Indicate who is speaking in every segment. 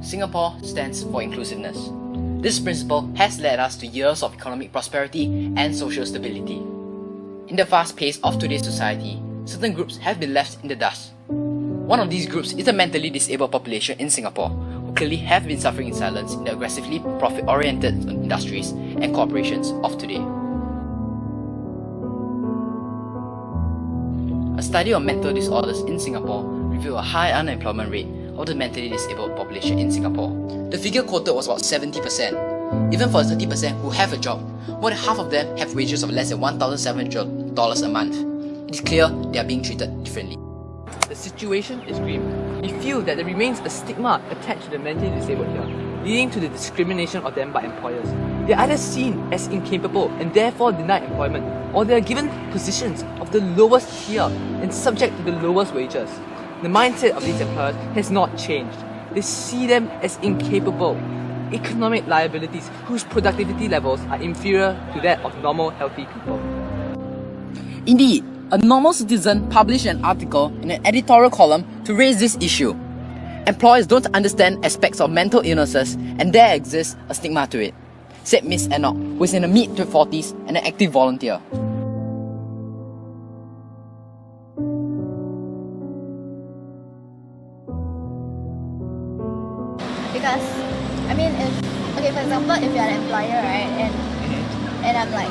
Speaker 1: Singapore stands for inclusiveness. This principle has led us to years of economic prosperity and social stability. In the fast pace of today's society, certain groups have been left in the dust. One of these groups is the mentally disabled population in Singapore, who clearly have been suffering in silence in the aggressively profit-oriented industries and corporations of today. A study on mental disorders in Singapore revealed a high unemployment rate of the mentally disabled population in Singapore. The figure quoted was about 70%. Even for the 30% who have a job, more than half of them have wages of less than $1,700 a month. It is clear they are being treated differently.
Speaker 2: The situation is grim. We feel that there remains a stigma attached to the mentally disabled here, leading to the discrimination of them by employers. They are either seen as incapable and therefore denied employment, or they are given positions of the lowest tier and subject to the lowest wages. The mindset of these employers has not changed. They see them as incapable, economic liabilities whose productivity levels are inferior to that of normal, healthy people.
Speaker 1: Indeed, a normal citizen published an article in an editorial column to raise this issue. Employers don't understand aspects of mental illnesses and there exists a stigma to it, said Miss Enoch, who is in her mid-40s and an active volunteer.
Speaker 3: Because, for example, if you're an employer, right, and I'm like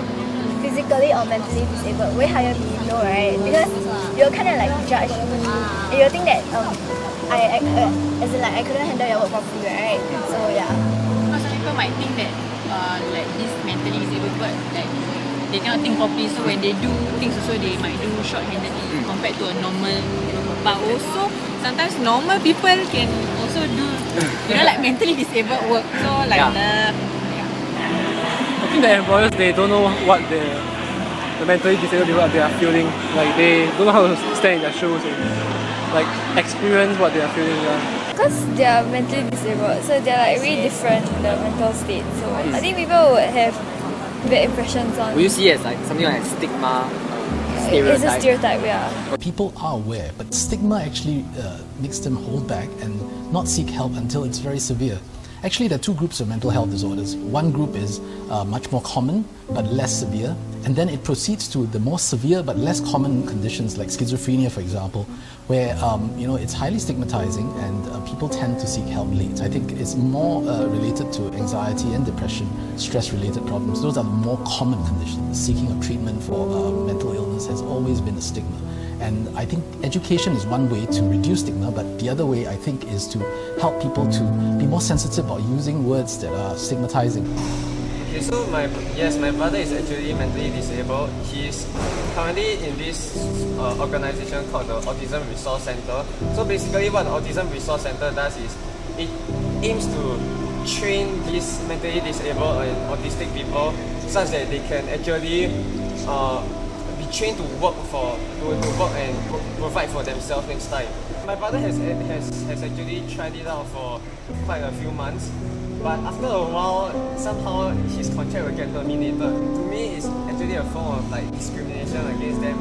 Speaker 3: physically or mentally disabled, way higher below, right? Because you'll kind of like judge, and you'll think that I couldn't handle your work properly, right? So yeah.
Speaker 4: Some people might think that like this mentally disabled people, like they cannot think properly, so when they do things also they might do short-handedly compared to a normal. But also sometimes normal people can also do like mentally disabled work. So like
Speaker 5: I think the employers, they don't know what the mentally disabled people they are feeling. Like they don't know how to stand in their shoes and like experience what they are feeling.
Speaker 3: Because they are mentally disabled, so they're like really different in the mental state. So I think people would have bad impressions on.
Speaker 2: Will you see it as like something like stigma?
Speaker 3: It's a stereotype, yeah.
Speaker 6: People are aware, but stigma actually makes them hold back and not seek help until it's very severe. Actually, there are two groups of mental health disorders. One group is much more common but less severe, and then it proceeds to the more severe but less common conditions like schizophrenia, for example, where it's highly stigmatizing and people tend to seek help late. I think it's more related to anxiety and depression, stress-related problems. Those are the more common conditions. Seeking of treatment for mental illness has always been a stigma. And I think education is one way to reduce stigma, but the other way I think is to help people to be more sensitive about using words that are stigmatizing.
Speaker 5: Okay, so my brother is actually mentally disabled. He is currently in this organization called the Autism Resource Center. So basically what the Autism Resource Center does is it aims to train these mentally disabled and autistic people such that they can actually be trained to work and provide for themselves next time. My brother has actually tried it out for quite a few months, but after a while, somehow his contract will get terminated. To me, it's actually a form of like discrimination against them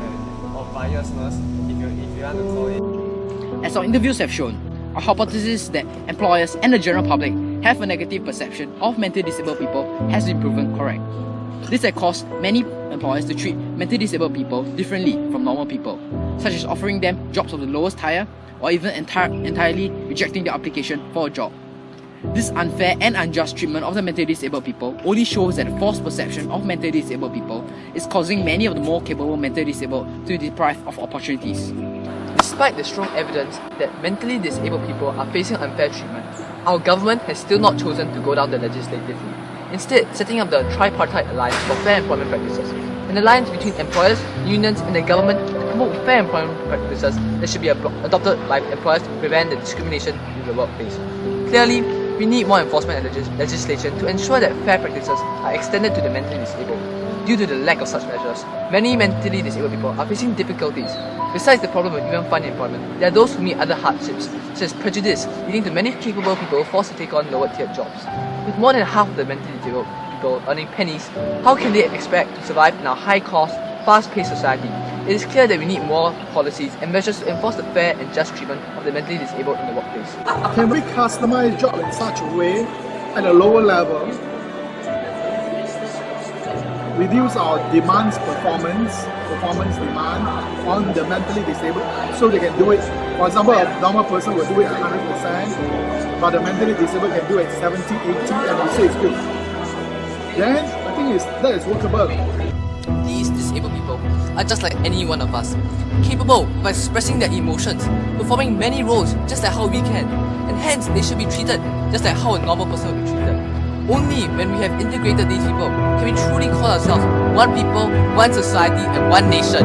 Speaker 5: or biasness, if you want to call it.
Speaker 1: As our interviews have shown, our hypothesis that employers and the general public have a negative perception of mentally disabled people has been proven correct. This has caused many employers to treat mentally disabled people differently from normal people, such as offering them jobs of the lowest tier or even entirely rejecting their application for a job. This unfair and unjust treatment of the mentally disabled people only shows that the false perception of mentally disabled people is causing many of the more capable mentally disabled to be deprived of opportunities.
Speaker 2: Despite the strong evidence that mentally disabled people are facing unfair treatment, our government has still not chosen to go down the legislative route. Instead, setting up the Tripartite Alliance for Fair Employment Practices, an alliance between employers, unions and the government to promote fair employment practices that should be adopted by employers to prevent the discrimination in the workplace. Clearly, we need more enforcement and legislation to ensure that fair practices are extended to the mentally disabled. Due to the lack of such measures, many mentally disabled people are facing difficulties. Besides the problem of even finding employment, there are those who meet other hardships, such as prejudice, leading to many capable people forced to take on lower-tier jobs. With more than half of the mentally disabled people earning pennies, how can they expect to survive in our high-cost, fast-paced society? It is clear that we need more policies and measures to enforce the fair and just treatment of the mentally disabled in the workplace.
Speaker 7: Can we customize job in such a way at a lower level, reduce our performance demand on the mentally disabled so they can do it? For example, a normal person will do it 100%, but the mentally disabled can do it 70, 80, and we say it's good. Then I think that is workable.
Speaker 2: These disabled people are just like any one of us, capable of expressing their emotions, performing many roles just like how we can, and hence they should be treated just like how a normal person would be treated. Only when we have integrated these people can we truly call ourselves one people, one society, and one nation.